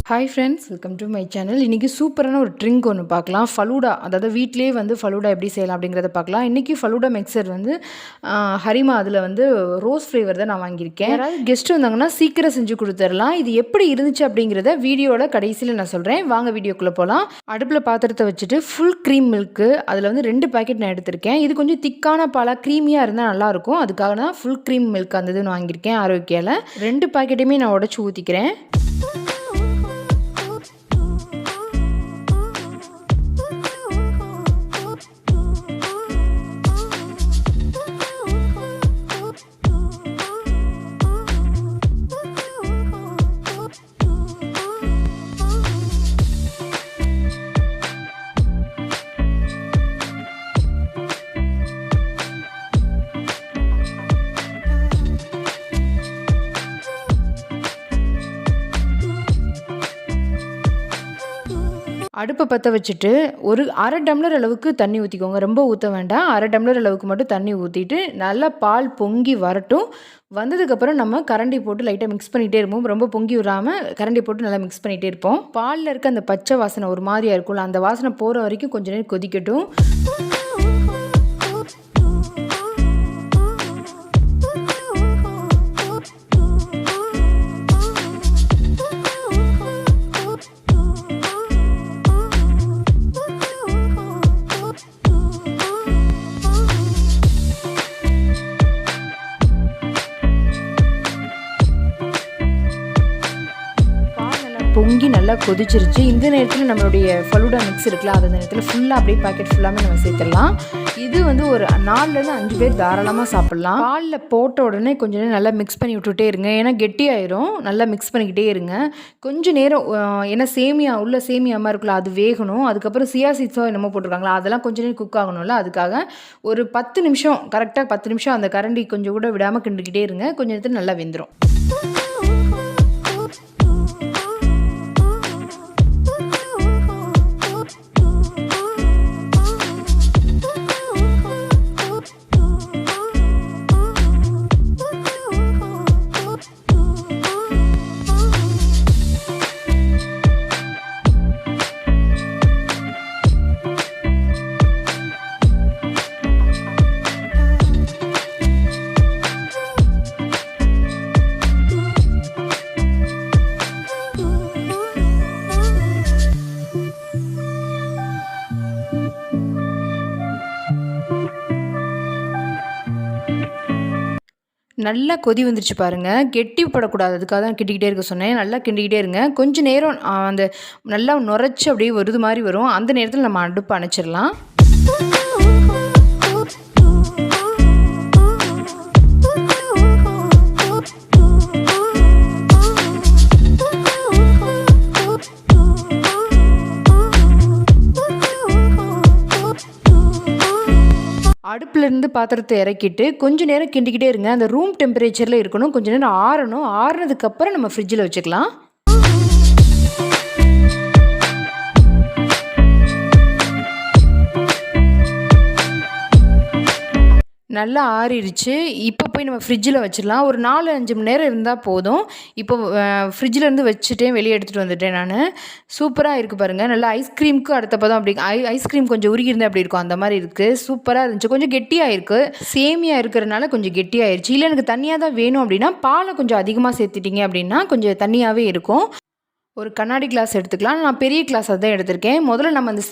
Hi friends, welcome to my channel. இன்றைக்கி சூப்பரான ஒரு ட்ரிங்க் ஒன்று பார்க்கலாம். ஃபலூடா, அதாவது வீட்டிலே வந்து ஃபலூடா எப்படி செய்யலாம் அப்படிங்கிறத பார்க்கலாம். இன்றைக்கி ஃபலூடா மிக்சர் வந்து ஹரிமா அதில் வந்து ரோஸ் ஃப்ளேவர் தான் நான் வாங்கியிருக்கேன். யாராவது கெஸ்ட் வந்தாங்கன்னா சீக்கிரம் செஞ்சு கொடுத்துடலாம். இது எப்படி இருந்துச்சு அப்படிங்கிறத வீடியோட கடைசியில் நான் சொல்கிறேன். வாங்க வீடியோக்குள்ளே போகலாம். அடுப்பில் பாத்திரத்தை வச்சுட்டு ஃபுல் க்ரீம் மில்க்கு அதில் வந்து 2 பாக்கெட் நான் எடுத்திருக்கேன். இது கொஞ்சம் திக்கான பாலாக க்ரீமியாக இருந்தால் நல்லாயிருக்கும். அதுக்காக நான் ஃபுல் க்ரீம் மில்க் அந்த இதுன்னு வாங்கியிருக்கேன் ஆரோக்கியாவில். 2 பாக்கெட்டையுமே நான் உடச்சி ஊற்றிக்கிறேன். அடுப்பை பற்ற வச்சுட்டு ஒரு 1/2 டம்ளர் அளவுக்கு தண்ணி ஊற்றிக்கோங்க. ரொம்ப ஊற்ற வேண்டாம். 1/2 டம்ளர் அளவுக்கு மட்டும் தண்ணி ஊற்றிட்டு நல்லா பால் பொங்கி வரட்டும். வந்ததுக்கப்புறம் நம்ம கரண்டி போட்டு லைட்டாக மிக்ஸ் பண்ணிகிட்டே இருப்போம். ரொம்ப பொங்கி விடாமல் கரண்டி போட்டு நல்லா மிக்ஸ் பண்ணிகிட்டே இருப்போம். பாலில் இருக்க அந்த பச்சை வாசனை ஒரு மாதிரியாக இருக்கும்ல, அந்த வாசனை போகிற வரைக்கும் கொஞ்சம் நேரம் கொதிக்கட்டும். பொங்கி நல்லா கொதிச்சிருச்சு. இந்த நேரத்தில் நம்மளுடைய ஃபலூடா மிக்ஸ் இருக்குல்ல, அந்த நேரத்தில் ஃபுல்லாக அப்படியே பாக்கெட் ஃபுல்லாமே நம்ம சேர்த்துடலாம். இது வந்து ஒரு 4லேருந்து 5 பேர் தாராளமாக சாப்பிட்லாம். பாலில் போட்ட உடனே கொஞ்சம் நேரம் நல்லா மிக்ஸ் பண்ணி விட்டுட்டே இருங்க. ஏன்னா கெட்டியாயிரும். நல்லா மிக்ஸ் பண்ணிக்கிட்டே இருங்க. கொஞ்சம் நேரம், ஏன்னா சேமியா மாதிரி இருக்குல்ல, அது வேகணும். அதுக்கப்புறம் சியா சீட்ஸோ என்னமோ போட்டிருக்காங்களா, அதெல்லாம் கொஞ்சம் நேரம் குக் ஆகணும்ல, அதுக்காக ஒரு 10 நிமிஷம், கரெக்டாக 10 நிமிஷம் அந்த கரண்டி கொஞ்சம் கூட விடாமல் கிண்டிக்கிட்டே இருங்க. கொஞ்சம் நேரத்தில் நல்லா வெந்துடும். நல்லா கொதி வந்துருச்சு பாருங்கள். கெட்டி படக்கூடாது, அதுக்காக தான் கிண்டிக்கிட்டே இருக்க சொன்னேன். நல்லா கிண்டிக்கிட்டே இருங்க. கொஞ்சம் நேரம் அந்த நல்லா நுரைச்சி அப்படியே வருது மாதிரி வரும். அந்த நேரத்தில் நம்ம அடுப்பு அணைச்சிடலாம். அடுப்புலேருந்து பாத்திரத்தை இறக்கிட்டு கொஞ்சம் நேரம் கிண்டிக்கிட்டே இருங்க. அந்த ரூம் டெம்பரேச்சரில் இருக்கணும். கொஞ்சம் நேரம் ஆறணும். ஆறுனதுக்கப்புறம் நம்ம ஃப்ரிட்ஜில் வச்சுக்கலாம். நல்லா ஆறிடுச்சு. இப்போ போய் நம்ம ஃப்ரிட்ஜில் வச்சிடலாம். ஒரு 4-5 மணி நேரம் இருந்தால் போதும். இப்போ ஃப்ரிட்ஜிலேருந்து வச்சுட்டேன், வெளியே எடுத்துகிட்டு வந்துட்டேன் நான். சூப்பராக இருக்குது பாருங்கள். நல்லா ஐஸ்கிரீமுக்கு அடுத்த பதம் அப்படி ஐஸ்கிரீம் கொஞ்சம் உருகி இருந்தால் அப்படி இருக்கும், அந்த மாதிரி இருக்குது. சூப்பராக இருந்துச்சு. கொஞ்சம் கெட்டியாக இருக்குது. சேமியா இருக்கிறதுனால கொஞ்சம் கெட்டியாகிடுச்சு. இல்லை எனக்கு தண்ணியாக தான் வேணும் அப்படின்னா பாலை கொஞ்சம் அதிகமாக சேர்த்துட்டிங்க அப்படின்னா கொஞ்சம் தண்ணியாகவே இருக்கும். ஒரு கண்ணாடி கிளாஸ் எடுத்துக்கலாம். நான் பெரிய கிளாஸ் தான் எடுத்திருக்கேன். முதல்ல நம்ம அந்த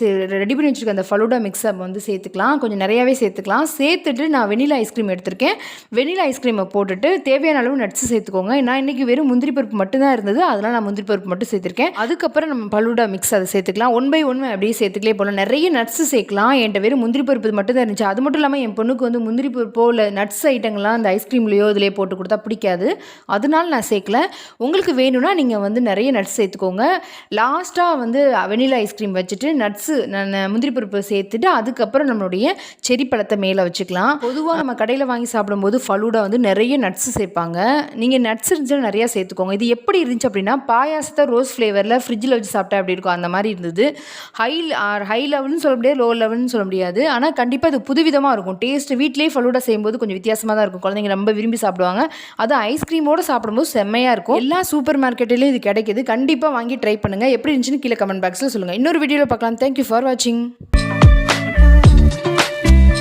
ரெடி பண்ணி வச்சுருக்க அந்த ஃபலூடா மிக்ஸை வந்து சேர்த்துக்கலாம். கொஞ்சம் நிறையாவே சேர்த்துக்கலாம். சேர்த்துட்டு நான் வெனிலா ஐஸ்கிரீம் எடுத்திருக்கேன். வெனிலா ஐஸ்கிரீமை போட்டுட்டு தேவையான அளவு நட்ஸ் சேர்த்துக்கோங்க. நான் இன்றைக்கி வெறும் முந்திரி பருப்பு மட்டும்தான் இருந்தது, அதனால் நான் முந்திரி பருப்பு மட்டும் சேர்த்துருக்கேன். அதுக்கப்புறம் நம்ம ஃபலூடா மிக்ஸ் அதை சேர்த்துக்கலாம். 1 by 1 அப்படியே சேர்த்துக்கலே போகலாம். நிறைய நட்ஸ் சேர்க்கலாம். என்கிட்ட வெறும் முந்திரி பருப்பு மட்டும் தான் இருந்துச்சு. அது மட்டும் இல்லாமல் என் பொண்ணுக்கு வந்து முந்திரி பருப்போ இல்லை நட்ஸ் ஐட்டங்கள்லாம் அந்த ஐஸ்கிரீம்லையோ இதிலே போட்டு கொடுத்தா பிடிக்காது. அதனால நான் சேர்க்கல. உங்களுக்கு வேணும்னா நீங்கள் வந்து நிறைய நட்ஸ் சேர்த்துக்கோங்க. லாஸ்ட்டாக வந்து வெனிலா ஐஸ்கிரீம் வச்சுட்டு நட்ஸு முந்திரி பருப்பு சேர்த்துட்டு அதுக்கப்புறம் நம்மளுடைய செரி பழத்தை மேலே வச்சுக்கலாம். பொதுவாக நம்ம கடையில் வாங்கி சாப்பிடும்போது ஃபலூடா வந்து நிறைய நட்ஸு சேர்ப்பாங்க. நீங்கள் நட்ஸ் இருந்துச்சுன்னா நிறையா சேர்த்துக்கோங்க. இது எப்படி இருந்துச்சு அப்படின்னா பாயாசத்தை ரோஸ் ஃப்ளேவரில் ஃப்ரிட்ஜில் வச்சு சாப்பிட்டா அப்படி இருக்கும், அந்த மாதிரி இருந்தது. ஹை லெவல்னு சொல்ல முடியாது, லோ லெவல்னு சொல்ல முடியாது. ஆனால் கண்டிப்பாக அது புதுவிதமாக இருக்கும். டேஸ்ட் வீட்டிலேயே ஃபலூடா செய்யும்போது கொஞ்சம் வித்தியாசமாக தான் இருக்கும். குழந்தைங்க ரொம்ப விரும்பி சாப்பிடுவாங்க. அது ஐஸ்கிரீமோடு சாப்பிடும்போது செம்மையாக இருக்கும். எல்லா சூப்பர் மார்க்கெட்டிலையும் இது கிடைக்கிது. கண்டிப்பாக கண்டிப்பாக வாங்கி ட்ரை பண்ணுங்கள். எப்படி இருந்துச்சுன்னு கீழே கமெண்ட் பாக்ஸில் சொல்லுங்கள். இன்னொரு வீடியோவில் பார்க்கலாம். தேங்க்யூ ஃபார் வாட்சிங்.